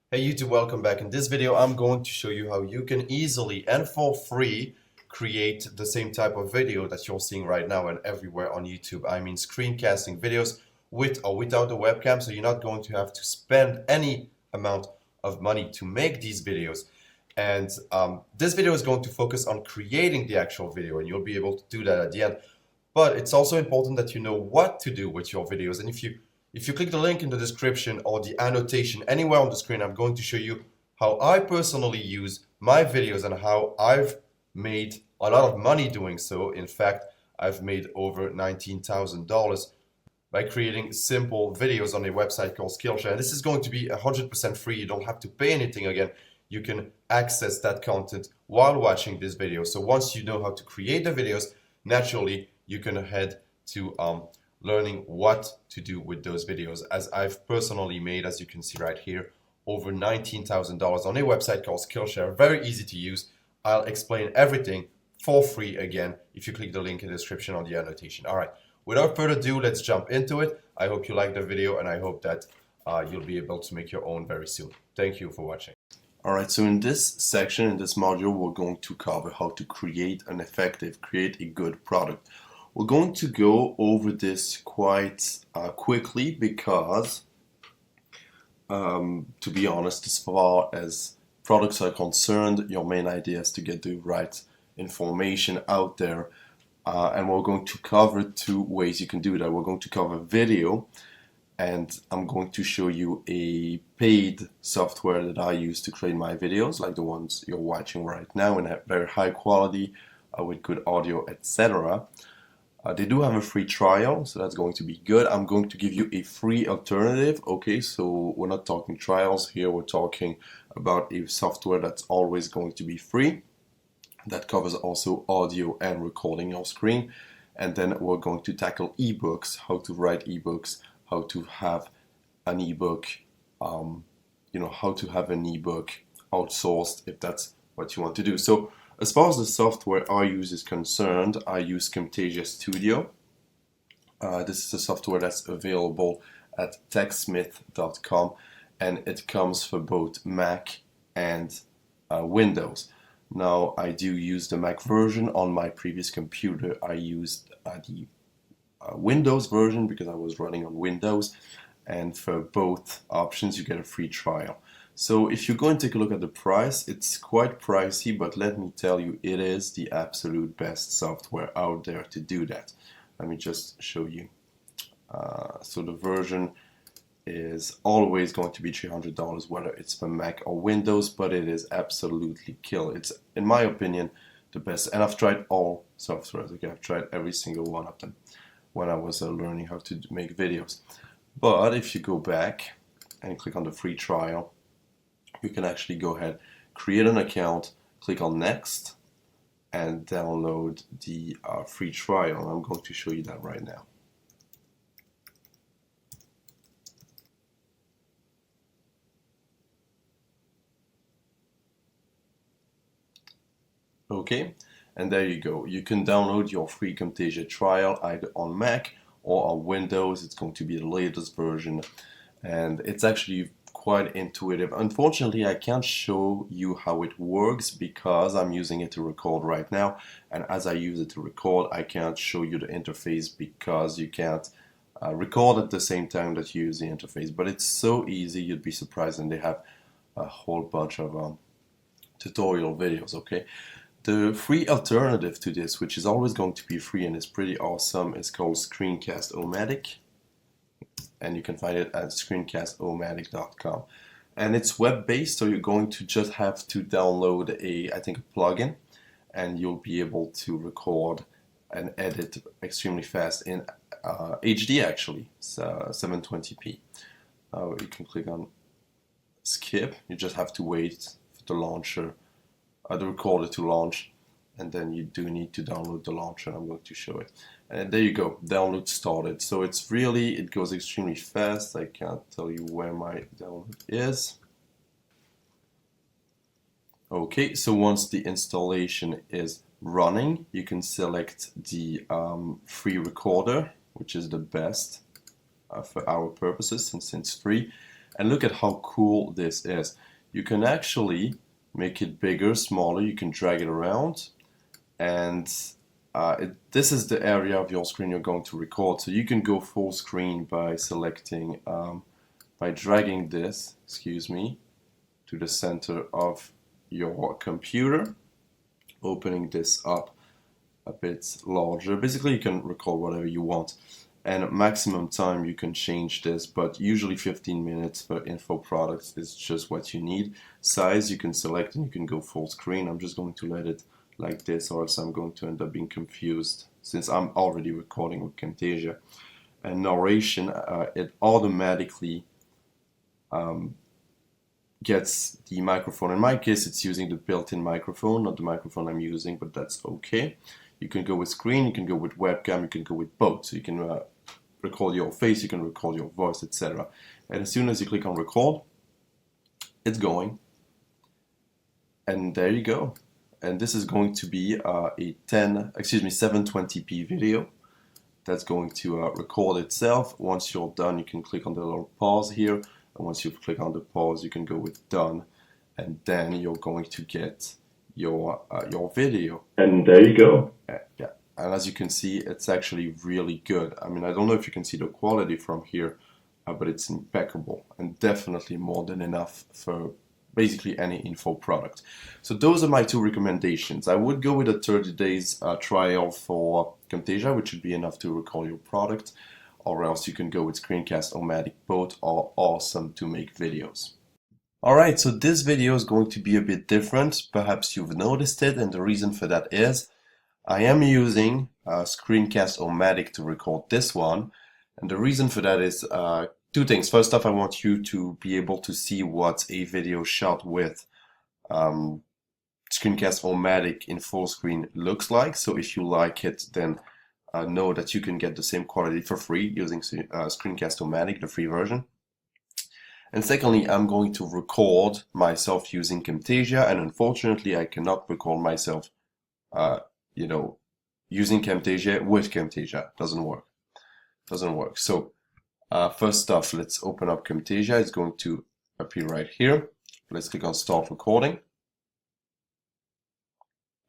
Hey YouTube, welcome back. In this video, I'm going to show you how you can easily and for free create the same type of video that you're seeing right now and everywhere on YouTube. I mean screencasting videos with or without the webcam, so you're not going to have to spend any amount of money to make these videos. And this video is going to focus on creating the actual video, and you'll be able to do that at the end. But it's also important that you know what to do with your videos. And if you click the link in the description or the annotation anywhere on the screen, I'm going to show you how I personally use my videos and how I've made a lot of money doing so. In fact, I've made over $19,000 by creating simple videos on a website called Skillshare. And this is going to be 100% free. You don't have to pay anything again. You can access that content while watching this video. So once you know how to create the videos, naturally you can head to learning what to do with those videos, as I've personally made, as you can see right here, over $19,000 on a website called Skillshare. Very easy to use. I'll explain everything for free again if you click the link in the description on the annotation. All right, without further ado, let's jump into it. I hope you liked the video, and I hope that you'll be able to make your own very soon. Thank you for watching. All right, so in this section, in this module, we're going to cover how to create create a good product. We're going to go over this quite quickly because, to be honest, as far as products are concerned, your main idea is to get the right information out there. And we're going to cover two ways you can do that. We're going to cover video, and I'm going to show you a paid software that I use to create my videos, like the ones you're watching right now, in a very high quality, with good audio, etc. They do have a free trial, so that's going to be good. I'm going to give you a free alternative. Okay, so we're not talking trials here, we're talking about a software that's always going to be free, that covers also audio and recording your screen. And then we're going to tackle ebooks, how to write ebooks, how to have an ebook, how to have an ebook outsourced if that's what you want to do. So as far as the software I use is concerned, I use Camtasia Studio. This is a software that's available at techsmith.com, and it comes for both Mac and Windows. Now, I do use the Mac version. On my previous computer, I used the Windows version because I was running on Windows, and for both options you get a free trial. So if you go and take a look at the price, it's quite pricey, but let me tell you, it is the absolute best software out there to do that. Let me just show you. So the version is always going to be $300, whether it's for Mac or Windows, but it is absolutely killer. It's, in my opinion, the best. And I've tried all softwares. Okay, I've tried every single one of them when I was learning how to make videos. But if you go back and click on the free trial, you can actually go ahead, create an account, click on next, and download the free trial. I'm going to show you that right now. Okay, and there you go. You can download your free Camtasia trial either on Mac or on Windows. It's going to be the latest version, and it's actually quite intuitive. Unfortunately, I can't show you how it works because I'm using it to record right now, and as I use it to record, I can't show you the interface because you can't record at the same time that you use the interface. But it's so easy, you'd be surprised, and they have a whole bunch of tutorial videos. Okay, the free alternative to this, which is always going to be free and is pretty awesome, is called Screencast-O-Matic. And you can find it at screencast-o-matic.com. And it's web-based, so you're going to just have to download I think a plugin, and you'll be able to record and edit extremely fast in HD actually, so 720p. You can click on skip. You just have to wait for the launcher, the recorder to launch, and then you do need to download the launcher. I'm going to show it. And there you go, download started. So it goes extremely fast. I can't tell you where my download is. Okay, so once the installation is running, you can select the free recorder, which is the best for our purposes since it's free. And look at how cool this is. You can actually make it bigger, smaller, you can drag it around, and this is the area of your screen you're going to record. So you can go full screen by selecting, by dragging this, excuse me, to the center of your computer, opening this up a bit larger. Basically, you can record whatever you want. And maximum time you can change this, but usually 15 minutes for info products is just what you need. Size you can select and you can go full screen. I'm just going to let it like this, or else I'm going to end up being confused since I'm already recording with Camtasia. And narration, it automatically gets the microphone. In my case, it's using the built-in microphone, not the microphone I'm using, but that's okay. You can go with screen, you can go with webcam, you can go with both. So you can record your face, you can record your voice, etc. And as soon as you click on record, it's going. And there you go. And this is going to be a 720p video that's going to record itself. Once you're done, you can click on the little pause here. And once you click on the pause, you can go with done. And then you're going to get your video. And there you go. Yeah. And as you can see, it's actually really good. I mean, I don't know if you can see the quality from here, but it's impeccable and definitely more than enough for basically any info product. So those are my two recommendations. I would go with a 30 days trial for Camtasia, which should be enough to record your product, or else you can go with Screencast-O-Matic. Both are awesome to make videos. Alright, so this video is going to be a bit different. Perhaps you've noticed it, and the reason for that is I am using Screencast-O-Matic to record this one, and the reason for that is two things. First off, I want you to be able to see what a video shot with Screencast-O-Matic in full screen looks like. So if you like it, then know that you can get the same quality for free using Screencast-O-Matic, the free version. And secondly, I'm going to record myself using Camtasia, and unfortunately I cannot record myself using Camtasia with Camtasia. Doesn't work. So first off, let's open up Camtasia. It's going to appear right here. Let's click on start recording.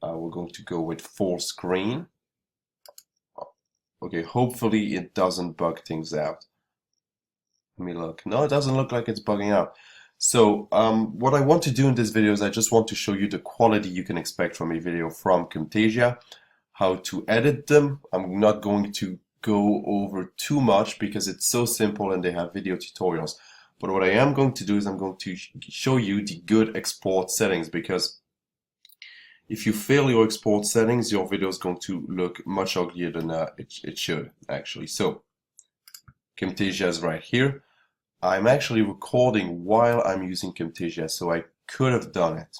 We're going to go with full screen. Okay, hopefully it doesn't bug things out. Let me look. No, it doesn't look like it's bugging out. So what I want to do in this video is I just want to show you the quality you can expect from a video from Camtasia, how to edit them. I'm not going to go over too much because it's so simple and they have video tutorials. But what I am going to do is I'm going to show you the good export settings, because if you fail your export settings, your video is going to look much uglier than it should actually. So Camtasia is right here. I'm actually recording while I'm using Camtasia, so I could have done it.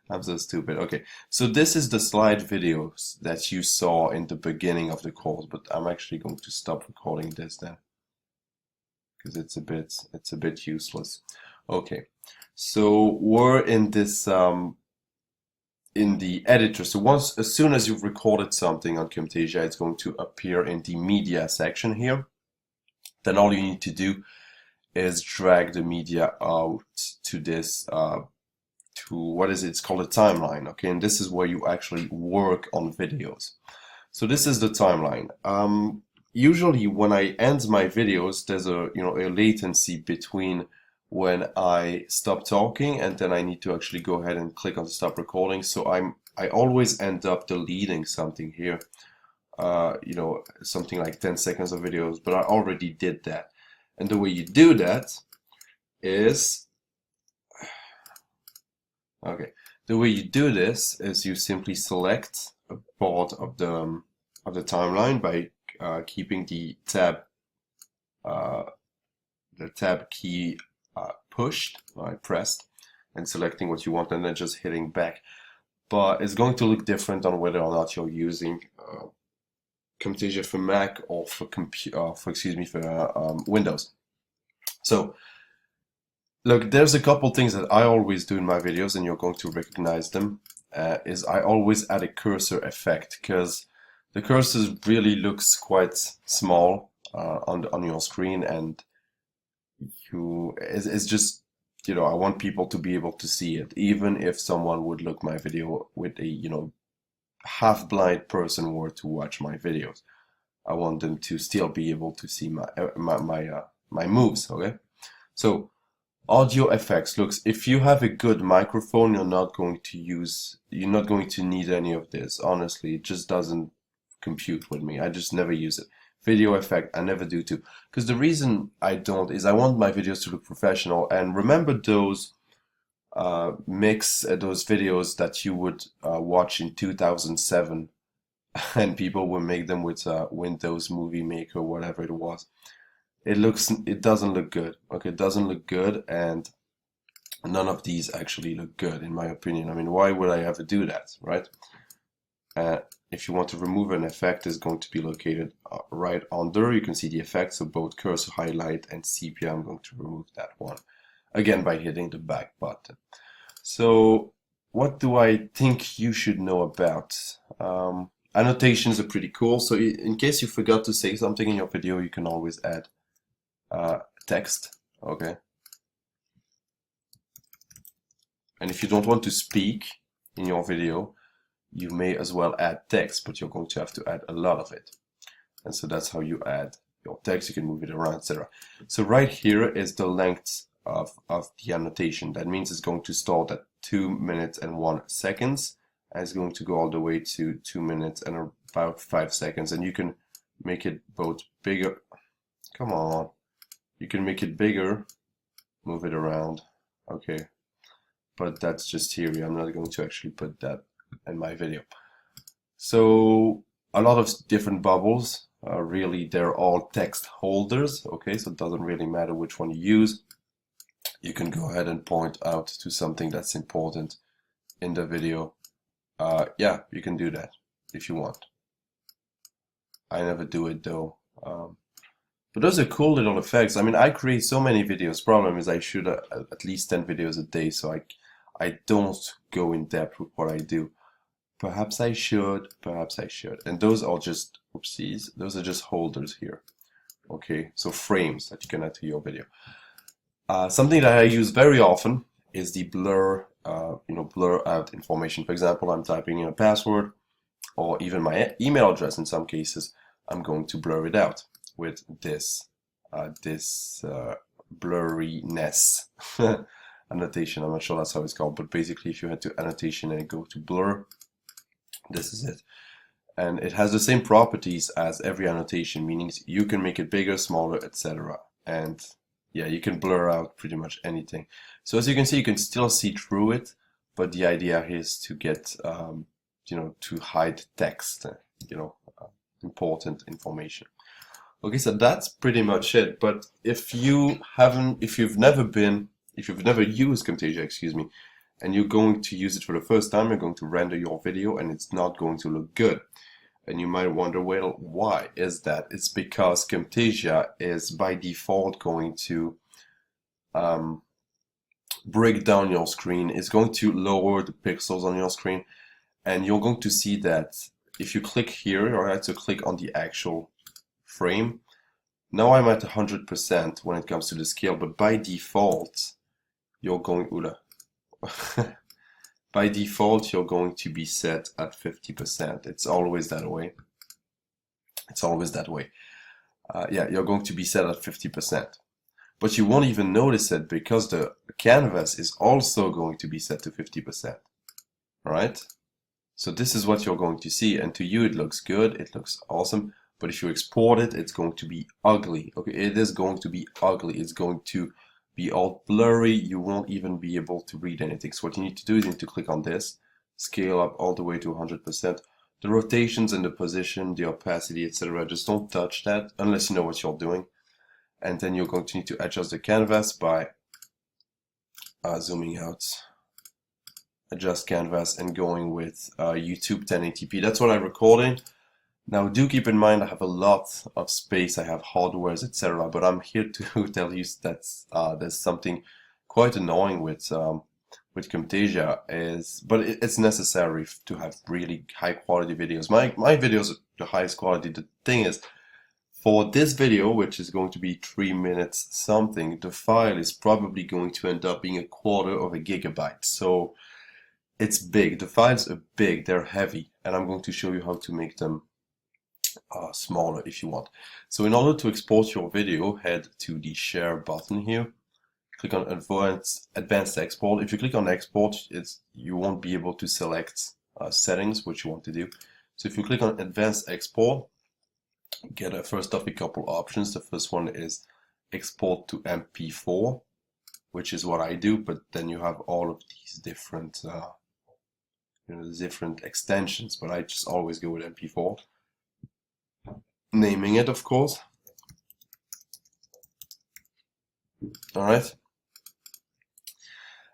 I'm so stupid. Okay, so this is the slide videos that you saw in the beginning of the course, but I'm actually going to stop recording this then, because it's a bit useless. Okay, so we're in this in the editor. So as soon as you've recorded something on Camtasia, it's going to appear in the media section here. Then all you need to do is drag the media out to this, it's called a timeline, okay? And this is where you actually work on videos. So this is the timeline. Usually when I end my videos, there's a latency between when I stop talking and then I need to actually go ahead and click on stop recording. So I always end up deleting something here. Something like 10 seconds of videos, but I already did that. And the way you do that is, the way you do this is you simply select a part of the timeline by keeping the tab key pushed, pressed, and selecting what you want, and then just hitting back. But it's going to look different on whether or not you're using Camtasia for Mac or for Windows. So look, there's a couple things that I always do in my videos, and you're going to recognize them. Is I always add a cursor effect, because the cursor really looks quite small on your screen, and it's just, you know, I want people to be able to see it, even if someone would look my video with a, you know, half-blind person were to watch my videos. I want them to still be able to see my moves. Okay, so audio effects. Looks, if you have a good microphone, you're not going to need any of this. Honestly, it just doesn't compute with me. I just never use it. Video effect, I never do too. Because the reason I don't is I want my videos to look professional. And remember those those videos that you would watch in 2007, and people would make them with Windows Movie Maker, whatever it was. It doesn't look good. Okay, it doesn't look good, and none of these actually look good in my opinion. I mean, why would I ever do that, right? If you want to remove an effect, it's going to be located right under. You can see the effects of both cursor highlight and sepia. I'm going to remove that one again by hitting the back button. So what do I think you should know about? Annotations are pretty cool. So in case you forgot to say something in your video, you can always add text. Okay. And if you don't want to speak in your video, you may as well add text, but you're going to have to add a lot of it. And so that's how you add your text. You can move it around, etc. So right here is the length of the annotation. That means it's going to start at 2 minutes and 1 seconds, and it's going to go all the way to 2 minutes and about 5 seconds. And you can make it both bigger. Come on. You can make it bigger, move it around. Okay. But that's just theory. I'm not going to actually put that in my video. So a lot of different bubbles. Really, they're all text holders. Okay, so it doesn't really matter which one you use. You can go ahead and point out to something that's important in the video. Yeah, you can do that if you want. I never do it though. But those are cool little effects. I mean, I create so many videos. Problem is I shoot at least 10 videos a day, so I don't go in depth with what I do. Perhaps I should, perhaps I should. And those are just, oopsies, those are just holders here. Okay, so frames that you can add to your video. Something that I use very often is the blur, blur out information. For example, I'm typing in a password or even my email address in some cases. I'm going to blur it out with this blurriness annotation. I'm not sure that's how it's called, but basically if you head to annotation and go to blur, this is it. And it has the same properties as every annotation, meaning you can make it bigger, smaller, etc. And yeah, you can blur out pretty much anything. So as you can see, you can still see through it, but the idea is to get, to hide text, important information. Okay, so that's pretty much it. But if you've never used Camtasia, excuse me, and you're going to use it for the first time, you're going to render your video and it's not going to look good. And you might wonder, well, why is that? It's because Camtasia is by default going to break down your screen. It's going to lower the pixels on your screen, and you're going to see that if you click here, or I had to click on the actual frame. Now I'm at 100% when it comes to the scale, but by default, you're going by default, you're going to be set at 50%. It's always that way. It's always that way. Yeah, you're going to be set at 50%. But you won't even notice it because the canvas is also going to be set to 50%. Alright? So this is what you're going to see, and to you it looks good, it looks awesome, but if you export it, it's going to be ugly. Okay, it is going to be ugly. It's going to be all blurry. You won't even be able to read anything. So what you need to do is you need to click on this, scale up all the way to 100%. The rotations and the position, the opacity, etc. Just don't touch that unless you know what you're doing. And then you're going to need to adjust the canvas by zooming out, adjust canvas, and going with YouTube 1080p. That's what I'm recording. Now do keep in mind I have a lot of space, I have hardwares, etc. But I'm here to tell you that there's something quite annoying with Camtasia, but it's necessary to have really high quality videos. My videos are the highest quality. The thing is, For this video, which is going to be 3 minutes something, the file is probably going to end up being 1/4 of a gigabyte. So it's big. The files are big, they're heavy, and I'm going to show you how to make them smaller if you want. So in order to export your video, head to the share button here. Click on advanced export. If you click on export, you won't be able to select settings, which you want to do. So if you click on advanced export, get first off a couple options. The first one is export to MP4, which is what I do, but then you have all of these different different extensions, but I just always go with MP4. Naming it, of course. Alright.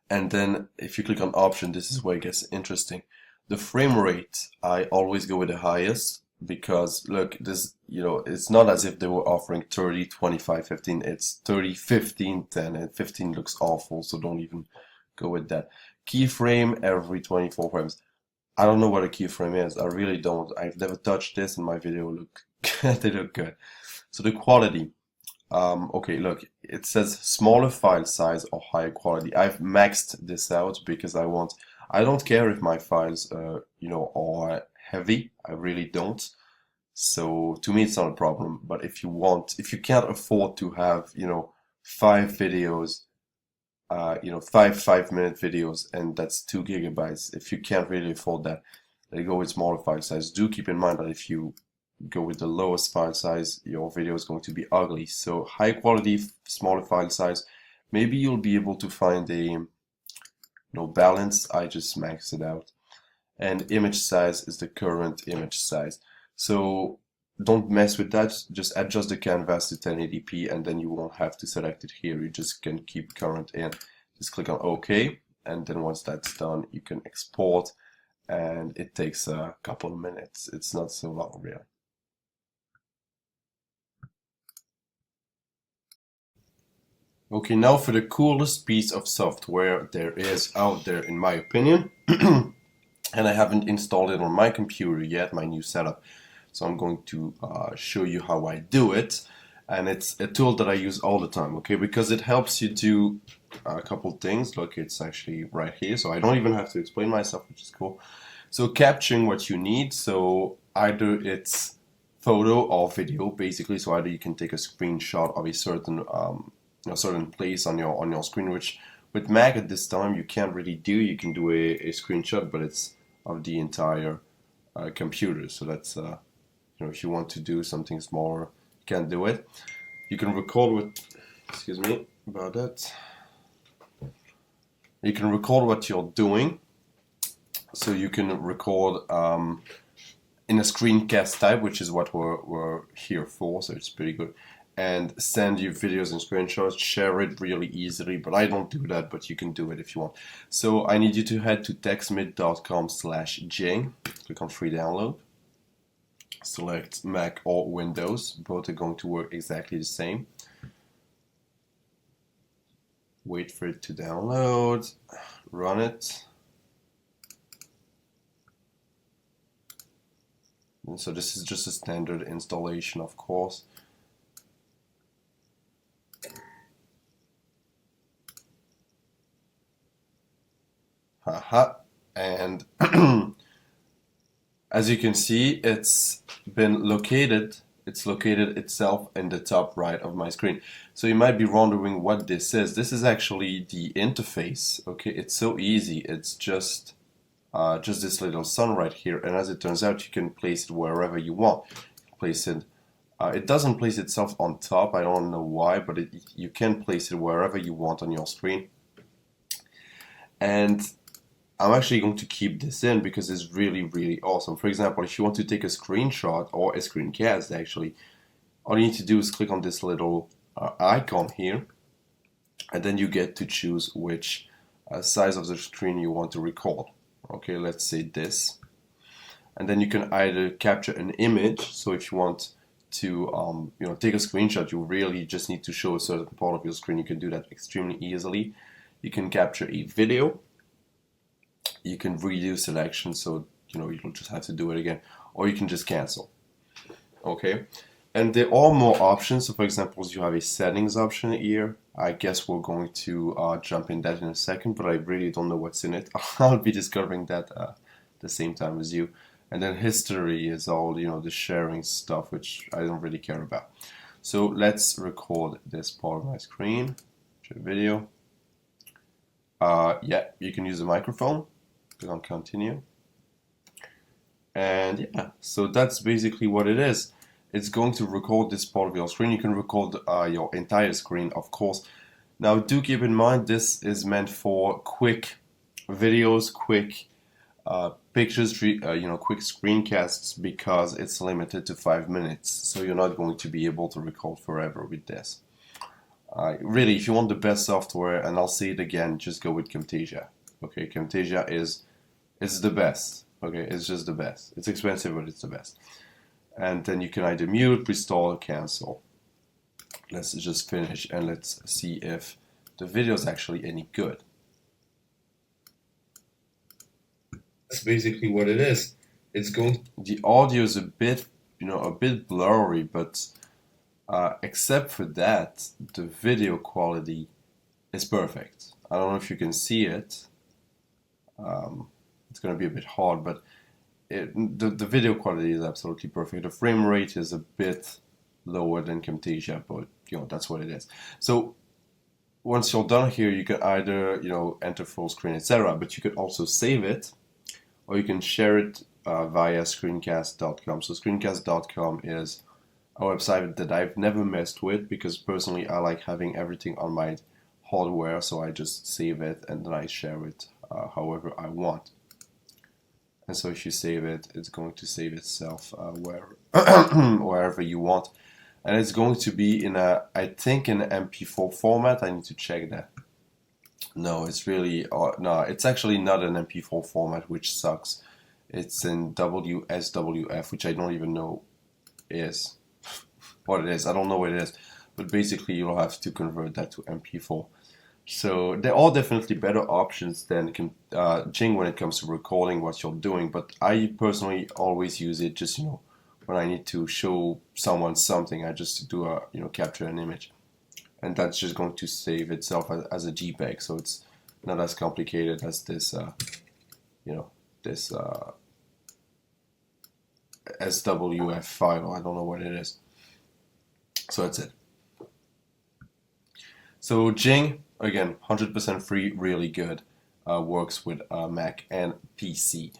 And then if you click on option, this is where it gets interesting. The frame rate, I always go with the highest, because look, this, it's not as if they were offering 30, 25, 15. It's 30, 15, 10, and 15 looks awful, so don't even go with that. Keyframe every 24 frames. I don't know what a keyframe is. I really don't. I've never touched this, and my video they look good. So the quality. Okay, look, it says smaller file size or higher quality. I've maxed this out because I don't care if my files, are heavy. I really don't. So to me, it's not a problem. But if you can't afford to have, 5 videos, 5-minute videos, and that's 2 gigabytes. If you can't really afford that, then go with smaller file size. Do keep in mind that if you go with the lowest file size, your video is going to be ugly. So high quality, smaller file size. Maybe you'll be able to find a balance. I just maxed it out. And image size is the current image size. So don't mess with that. Just adjust the canvas to 1080p, and then you won't have to select it here. You just can keep current in. Just click on OK, and then once that's done, you can export, and it takes a couple of minutes. It's not so long, really. Okay, now for the coolest piece of software there is out there, in my opinion. And I haven't installed it on my computer yet, my new setup. So I'm going to show you how I do it. And it's a tool that I use all the time, okay? Because it helps you do a couple things. Look, it's actually right here. So I don't even have to explain myself, which is cool. So capturing what you need. So either it's photo or video, basically. So either you can take a screenshot of a certain place on your screen, which with Mac at this time you can't really do. You can do a screenshot, but it's of the entire computer. So that's if you want to do something smaller, you can't do it. You can record with, excuse me about that. You can record what you're doing. So you can record in a screencast type, which is what we're here for. So it's pretty good. And send you videos and screenshots, share it really easily, but I don't do that, but you can do it if you want. So I need you to head to textmit.com/Jing, click on free download, select Mac or Windows, both are going to work exactly the same. Wait for it to download, run it. And so this is just a standard installation, of course. And as you can see, it's located itself in the top right of my screen. So you might be wondering what this is. This is actually the interface. Okay, it's so easy. It's just this little sun right here, and as it turns out, you can place it wherever you want. Place it. It doesn't place itself on top. I don't know why, but you can place it wherever you want on your screen. And I'm actually going to keep this in because it's really, really awesome. For example, if you want to take a screenshot or a screencast, actually, all you need to do is click on this little icon here, and then you get to choose which size of the screen you want to record. Okay, let's say this. And then you can either capture an image. So if you want to take a screenshot, you really just need to show a certain part of your screen. You can do that extremely easily. You can capture a video. You can redo selection, so you don't just have to do it again, or you can just cancel. Okay, And there are more options. So for example, you have a settings option here. I guess we're going to jump in that in a second, but I really don't know what's in it. I'll be discovering that the same time as you. And then history is all, the sharing stuff, which I don't really care about. So let's record this part of my screen, share video. Yeah, you can use a microphone. Click on continue. And yeah, so that's basically what it is. It's going to record this part of your screen. You can record your entire screen, of course. Now, do keep in mind this is meant for quick videos, quick pictures, quick screencasts, because it's limited to 5 minutes. So you're not going to be able to record forever with this. Really, if you want the best software, and I'll say it again, just go with Camtasia. Okay, Camtasia is the best. Okay, it's just the best. It's expensive, but it's the best. And then you can either mute, restore, or cancel. Let's just finish and let's see if the video is actually any good. That's basically what it is. The audio is a bit blurry, but except for that, the video quality is perfect. I don't know if you can see it. It's going to be a bit hard, but the video quality is absolutely perfect. The frame rate is a bit lower than Camtasia, but that's what it is. So once you're done here, you can either enter full screen, etc., but you could also save it, or you can share it via screencast.com. So screencast.com is a website that I've never messed with, because personally I like having everything on my hardware, so I just save it and then I share it however I want. And so if you save it, it's going to save itself wherever you want. And it's going to be in I think an MP4 format. I need to check that. No, it's really, no, it's actually not an MP4 format, which sucks. It's in WSWF, which I don't even know is what it is. I don't know what it is. But basically, you'll have to convert that to MP4. So there are definitely better options than Jing when it comes to recording what you're doing, but I personally always use it just when I need to show someone something. I just do a capture an image, and that's just going to save itself as a JPEG. So it's not as complicated as this this SWF file. I don't know what it is. So that's it. So Jing, again, 100% free, really good. Works with Mac and PC.